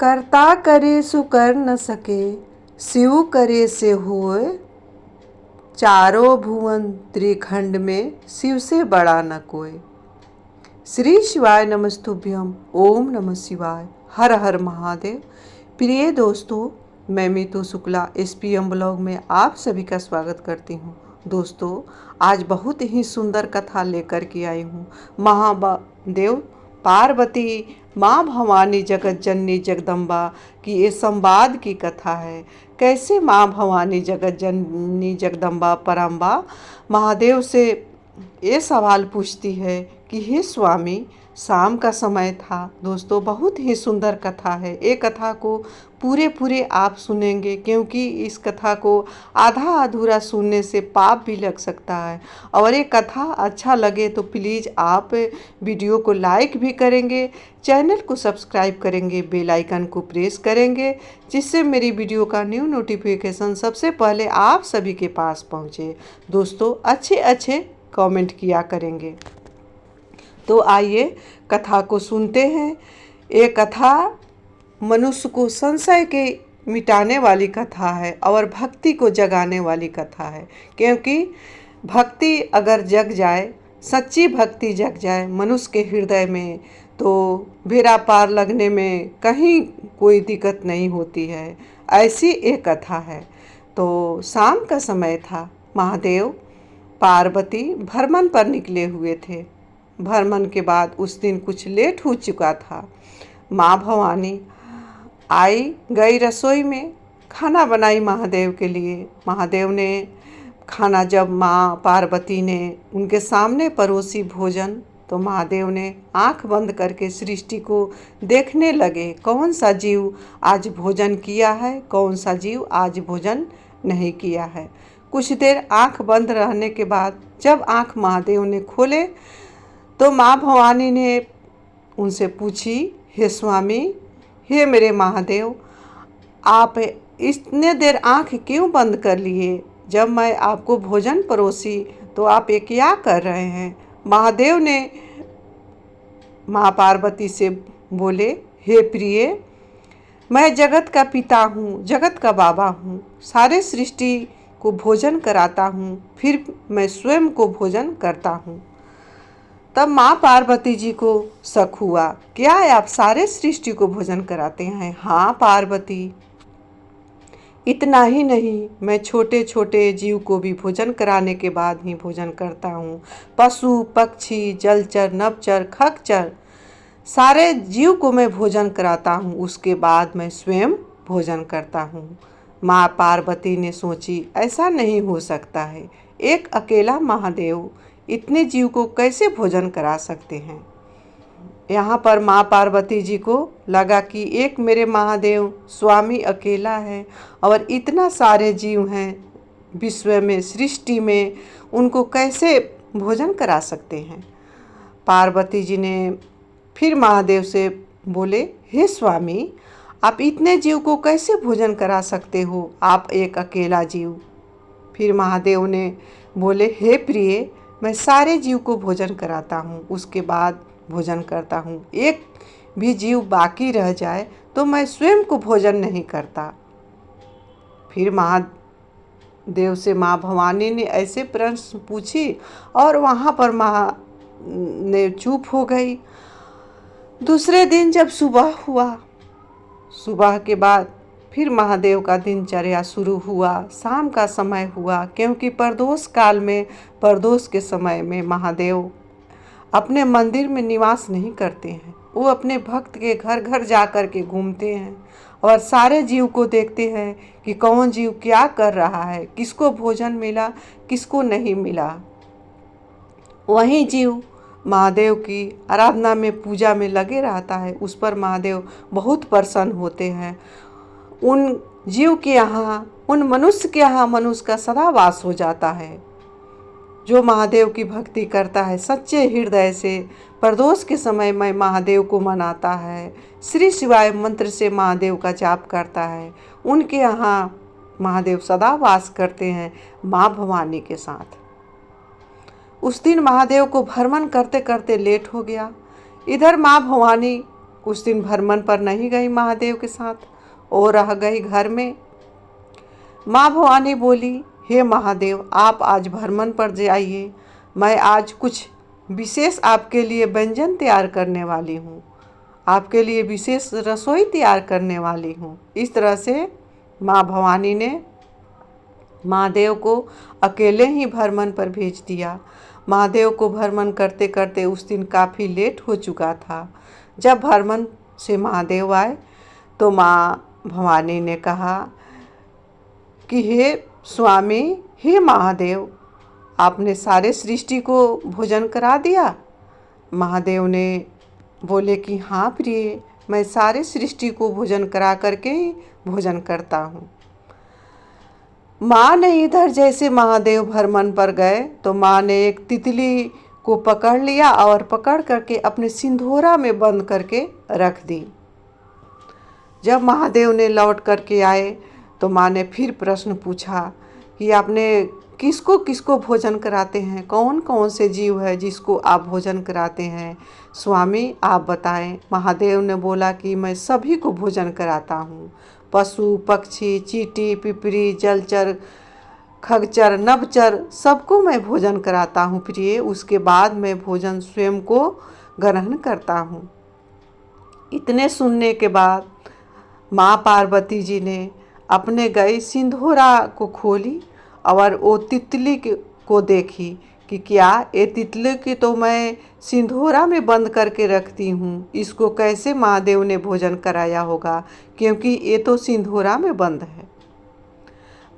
कर्ता करे सु कर न सके, शिव करे से होए। चारों भुवन त्रिखंड में शिव से बड़ा न कोई। श्री शिवाय नमस्तुभ्यम। ओम नमः शिवाय। हर हर महादेव। प्रिय दोस्तों, मैं मीतू शुक्ला SPM ब्लॉग में आप सभी का स्वागत करती हूँ। दोस्तों, आज बहुत ही सुंदर कथा लेकर के आई हूँ। महादेव पार्वती माँ भवानी जगत जननी जगदम्बा की ये संवाद की कथा है। कैसे माँ भवानी जगत जननी जगदम्बा परम्बा महादेव से ये सवाल पूछती है कि हे स्वामी, शाम का समय था। दोस्तों, बहुत ही सुंदर कथा है। ये कथा को पूरे आप सुनेंगे, क्योंकि इस कथा को आधा अधूरा सुनने से पाप भी लग सकता है। और ये कथा अच्छा लगे तो प्लीज़ आप वीडियो को लाइक भी करेंगे, चैनल को सब्सक्राइब करेंगे, बेल आइकन को प्रेस करेंगे, जिससे मेरी वीडियो का न्यू नोटिफिकेशन सबसे पहले आप सभी के पास पहुँचे। दोस्तों, अच्छे कमेंट किया करेंगे। तो आइए कथा को सुनते हैं। ये कथा मनुष्य को संशय के मिटाने वाली कथा है और भक्ति को जगाने वाली कथा है। क्योंकि भक्ति अगर जग जाए, सच्ची भक्ति जग जाए मनुष्य के हृदय में, तो बेड़ा पार लगने में कहीं कोई दिक्कत नहीं होती है। ऐसी एक कथा है। तो शाम का समय था। महादेव पार्वती भ्रमण पर निकले हुए थे। भ्रमण के बाद उस दिन कुछ लेट हो चुका था। माँ भवानी आई गई रसोई में, खाना बनाई महादेव के लिए। महादेव ने खाना जब माँ पार्वती ने उनके सामने परोसी भोजन, तो महादेव ने आंख बंद करके सृष्टि को देखने लगे। कौन सा जीव आज भोजन किया है, कौन सा जीव आज भोजन नहीं किया है। कुछ देर आंख बंद रहने के बाद जब आंख महादेव ने खोले, तो माँ भवानी ने उनसे पूछी, हे स्वामी, हे मेरे महादेव, आप इतने देर आंख क्यों बंद कर लिए? जब मैं आपको भोजन परोसी तो आप ये क्या कर रहे हैं? महादेव ने माँ पार्वती से बोले, हे प्रिय, मैं जगत का पिता हूँ, जगत का बाबा हूँ, सारे सृष्टि को भोजन कराता हूँ, फिर मैं स्वयं को भोजन करता हूँ। तब माँ पार्वती जी को शक हुआ, क्या आप सारे सृष्टि को भोजन कराते हैं? हाँ पार्वती, इतना ही नहीं, मैं छोटे छोटे जीव को भी भोजन कराने के बाद ही भोजन करता हूँ। पशु पक्षी जलचर नभचर खगचर सारे जीव को मैं भोजन कराता हूँ, उसके बाद मैं स्वयं भोजन करता हूँ। माँ पार्वती ने सोची, ऐसा नहीं हो सकता है, एक अकेला महादेव इतने जीव को कैसे भोजन करा सकते हैं। यहाँ पर माँ पार्वती जी को लगा कि एक मेरे महादेव स्वामी अकेला है और इतना सारे जीव हैं विश्व में, सृष्टि में, उनको कैसे भोजन करा सकते हैं। पार्वती जी ने फिर महादेव से बोले, हे स्वामी, आप इतने जीव को कैसे भोजन करा सकते हो, आप एक अकेला जीव? फिर महादेव ने बोले, हे प्रिय, मैं सारे जीव को भोजन कराता हूँ, उसके बाद भोजन करता हूँ। एक भी जीव बाकी रह जाए तो मैं स्वयं को भोजन नहीं करता। फिर महादेव से माँ भवानी ने ऐसे प्रश्न पूछी और वहाँ पर माँ ने चुप हो गई। दूसरे दिन जब सुबह हुआ, सुबह के बाद फिर महादेव का दिनचर्या शुरू हुआ। शाम का समय हुआ, क्योंकि प्रदोष काल में, प्रदोष के समय में महादेव अपने मंदिर में निवास नहीं करते हैं। वो अपने भक्त के घर घर जा कर के घूमते हैं और सारे जीव को देखते हैं कि कौन जीव क्या कर रहा है, किसको भोजन मिला, किसको नहीं मिला। वही जीव महादेव की आराधना में, पूजा में लगे रहता है। उस पर महादेव बहुत प्रसन्न होते हैं। उन जीव के यहाँ, उन मनुष्य के यहाँ मनुष्य का सदा वास हो जाता है। जो महादेव की भक्ति करता है सच्चे हृदय से, प्रदोष के समय में महादेव को मनाता है, श्री शिवाय मंत्र से महादेव का जाप करता है, उनके यहाँ महादेव सदा वास करते हैं माँ भवानी के साथ। उस दिन महादेव को भ्रमण करते करते लेट हो गया। इधर माँ भवानी उस दिन भ्रमण पर नहीं गई महादेव के साथ और रह गई घर में। माँ भवानी बोली, हे महादेव, आप आज भ्रमण पर जाइए, मैं आज कुछ विशेष आपके लिए व्यंजन तैयार करने वाली हूँ, आपके लिए विशेष रसोई तैयार करने वाली हूँ। इस तरह से माँ भवानी ने महादेव को अकेले ही भ्रमण पर भेज दिया। महादेव को भ्रमण करते करते उस दिन काफ़ी लेट हो चुका था। जब भ्रमण से महादेव आए तो माँ भवानी ने कहा कि हे स्वामी, हे महादेव, आपने सारे सृष्टि को भोजन करा दिया। महादेव ने बोले कि हाँ प्रिय, मैं सारे सृष्टि को भोजन करा करके ही भोजन करता हूँ। माँ ने इधर जैसे महादेव भ्रमण पर गए तो माँ ने एक तितली को पकड़ लिया और पकड़ करके अपने सिंधोरा में बंद करके रख दी। जब महादेव ने लौट करके आए तो माँ ने फिर प्रश्न पूछा कि आपने किसको किसको भोजन कराते हैं, कौन कौन से जीव है जिसको आप भोजन कराते हैं, स्वामी आप बताएं। महादेव ने बोला कि मैं सभी को भोजन कराता हूँ, पशु पक्षी, चींटी पिपरी, जलचर, खगचर, नभचर, सबको मैं भोजन कराता हूँ प्रिय। उसके बाद मैं भोजन स्वयं को ग्रहण करता हूँ। इतने सुनने के बाद माँ पार्वती जी ने अपने गई सिंधोरा को खोली और वो तितली को देखी कि क्या ये तितली की तो मैं सिंधोरा में बंद करके रखती हूँ, इसको कैसे महादेव ने भोजन कराया होगा, क्योंकि ये तो सिंधोरा में बंद है।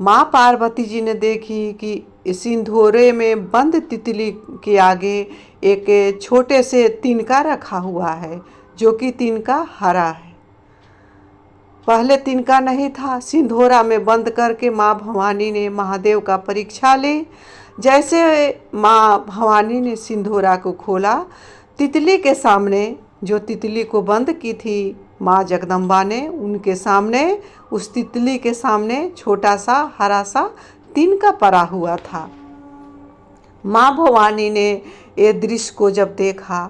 माँ पार्वती जी ने देखी कि सिंधोरे में बंद तितली के आगे एक छोटे से तिनका रखा हुआ है, जो कि तिनका हरा है। पहले तिनका नहीं था। सिंधोरा में बंद करके माँ भवानी ने महादेव का परीक्षा ली। जैसे माँ भवानी ने सिंधोरा को खोला, तितली के सामने, जो तितली को बंद की थी माँ जगदम्बा ने, उनके सामने, उस तितली के सामने छोटा सा हरा सा तिनका पड़ा हुआ था। माँ भवानी ने ये दृश्य को जब देखा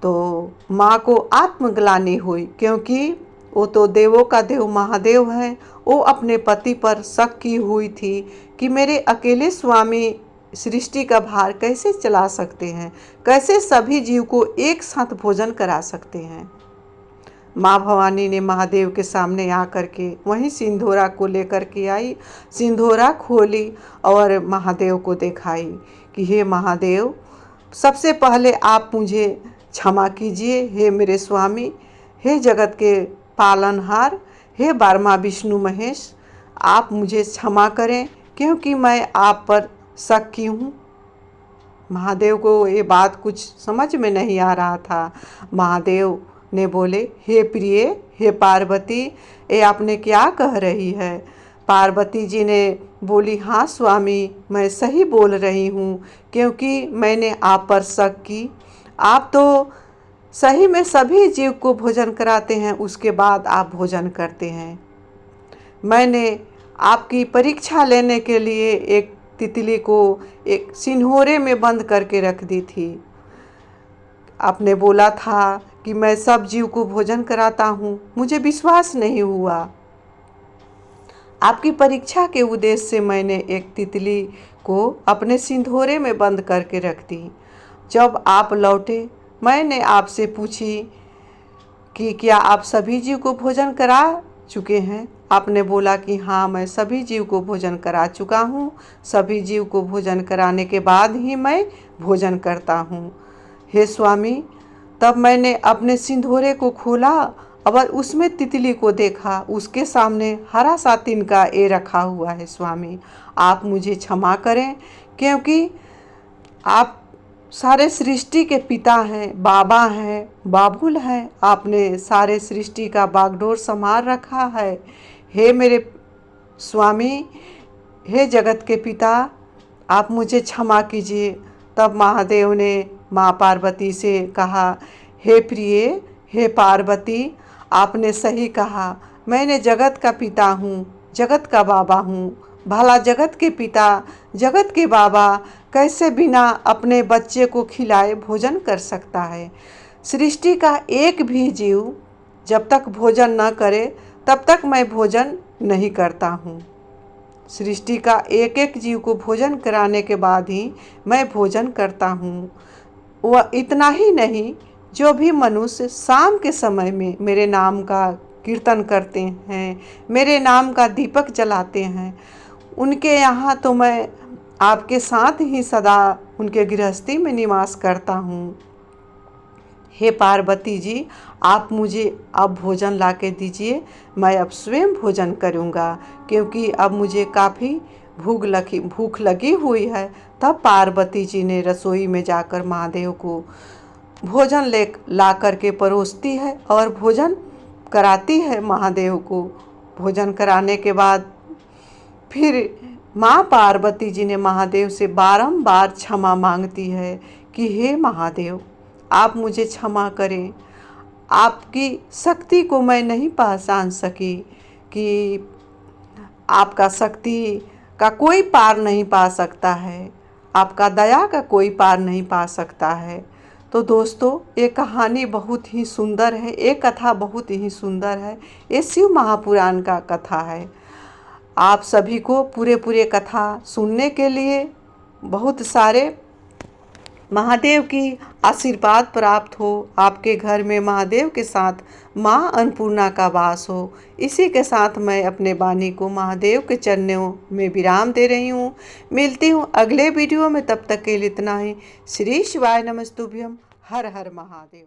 तो माँ को आत्मग्लानि हुई, क्योंकि वो तो देवों का देव महादेव है। वो अपने पति पर शक की हुई थी कि मेरे अकेले स्वामी सृष्टि का भार कैसे चला सकते हैं, कैसे सभी जीव को एक साथ भोजन करा सकते हैं। माँ भवानी ने महादेव के सामने आकर के वहीं सिंधोरा को लेकर के आई, सिंधोरा खोली और महादेव को दिखाई कि हे महादेव, सबसे पहले आप मुझे क्षमा कीजिए, हे मेरे स्वामी, हे जगत के पालनहार, हे बारमा विष्णु महेश, आप मुझे क्षमा करें क्योंकि मैं आप पर शक की हूँ। महादेव को ये बात कुछ समझ में नहीं आ रहा था। महादेव ने बोले, हे प्रिय, हे पार्वती, ये आपने क्या कह रही है। पार्वती जी ने बोली, हाँ स्वामी, मैं सही बोल रही हूँ, क्योंकि मैंने आप पर शक की। आप तो सही में सभी जीव को भोजन कराते हैं, उसके बाद आप भोजन करते हैं। मैंने आपकी परीक्षा लेने के लिए एक तितली को एक सिंधोरे में बंद करके रख दी थी। आपने बोला था कि मैं सब जीव को भोजन कराता हूँ, मुझे विश्वास नहीं हुआ। आपकी परीक्षा के उद्देश्य से मैंने एक तितली को अपने सिंधोरे में बंद करके रख दी। जब आप लौटे, मैंने आपसे पूछी कि क्या आप सभी जीव को भोजन करा चुके हैं। आपने बोला कि हाँ, मैं सभी जीव को भोजन करा चुका हूँ, सभी जीव को भोजन कराने के बाद ही मैं भोजन करता हूँ। हे स्वामी, तब मैंने अपने सिंधोरे को खोला और उसमें तितली को देखा, उसके सामने हरा सा तिनका ये रखा हुआ है। स्वामी, आप मुझे क्षमा करें, क्योंकि आप सारे सृष्टि के पिता हैं, बाबा हैं, बाबुल हैं, आपने सारे सृष्टि का बागडोर संभाल रखा है। हे मेरे स्वामी, हे जगत के पिता, आप मुझे क्षमा कीजिए। तब महादेव ने माँ पार्वती से कहा, हे प्रिय, हे पार्वती, आपने सही कहा, मैंने जगत का पिता हूँ, जगत का बाबा हूँ। भला जगत के पिता, जगत के बाबा कैसे बिना अपने बच्चे को खिलाए भोजन कर सकता है। सृष्टि का एक भी जीव जब तक भोजन न करे तब तक मैं भोजन नहीं करता हूँ। सृष्टि का एक एक जीव को भोजन कराने के बाद ही मैं भोजन करता हूँ। वह इतना ही नहीं, जो भी मनुष्य शाम के समय में मेरे नाम का कीर्तन करते हैं, मेरे नाम का दीपक जलाते हैं, उनके यहाँ तो मैं आपके साथ ही सदा उनके गृहस्थी में निवास करता हूँ। हे पार्वती जी, आप मुझे अब भोजन ला के दीजिए, मैं अब स्वयं भोजन करूँगा, क्योंकि अब मुझे काफ़ी भूख लगी हुई है। तब पार्वती जी ने रसोई में जाकर महादेव को भोजन ला करके परोसती है और भोजन कराती है महादेव को। भोजन कराने के बाद फिर माँ पार्वती जी ने महादेव से बारंबार क्षमा मांगती है कि हे महादेव, आप मुझे क्षमा करें। आपकी शक्ति को मैं नहीं पहचान सकी कि आपका शक्ति का कोई पार नहीं पा सकता है, आपका दया का कोई पार नहीं पा सकता है। तो दोस्तों, ये कहानी बहुत ही सुंदर है, ये कथा बहुत ही सुंदर है। ये शिव महापुराण का कथा है। आप सभी को पूरे कथा सुनने के लिए बहुत सारे महादेव की आशीर्वाद प्राप्त हो, आपके घर में महादेव के साथ माँ अन्नपूर्णा का वास हो। इसी के साथ मैं अपने वाणी को महादेव के चरणों में विराम दे रही हूँ। मिलती हूँ अगले वीडियो में, तब तक के लिए इतना ही। श्री शिवाय नमस्तुभ्यम। हर हर महादेव।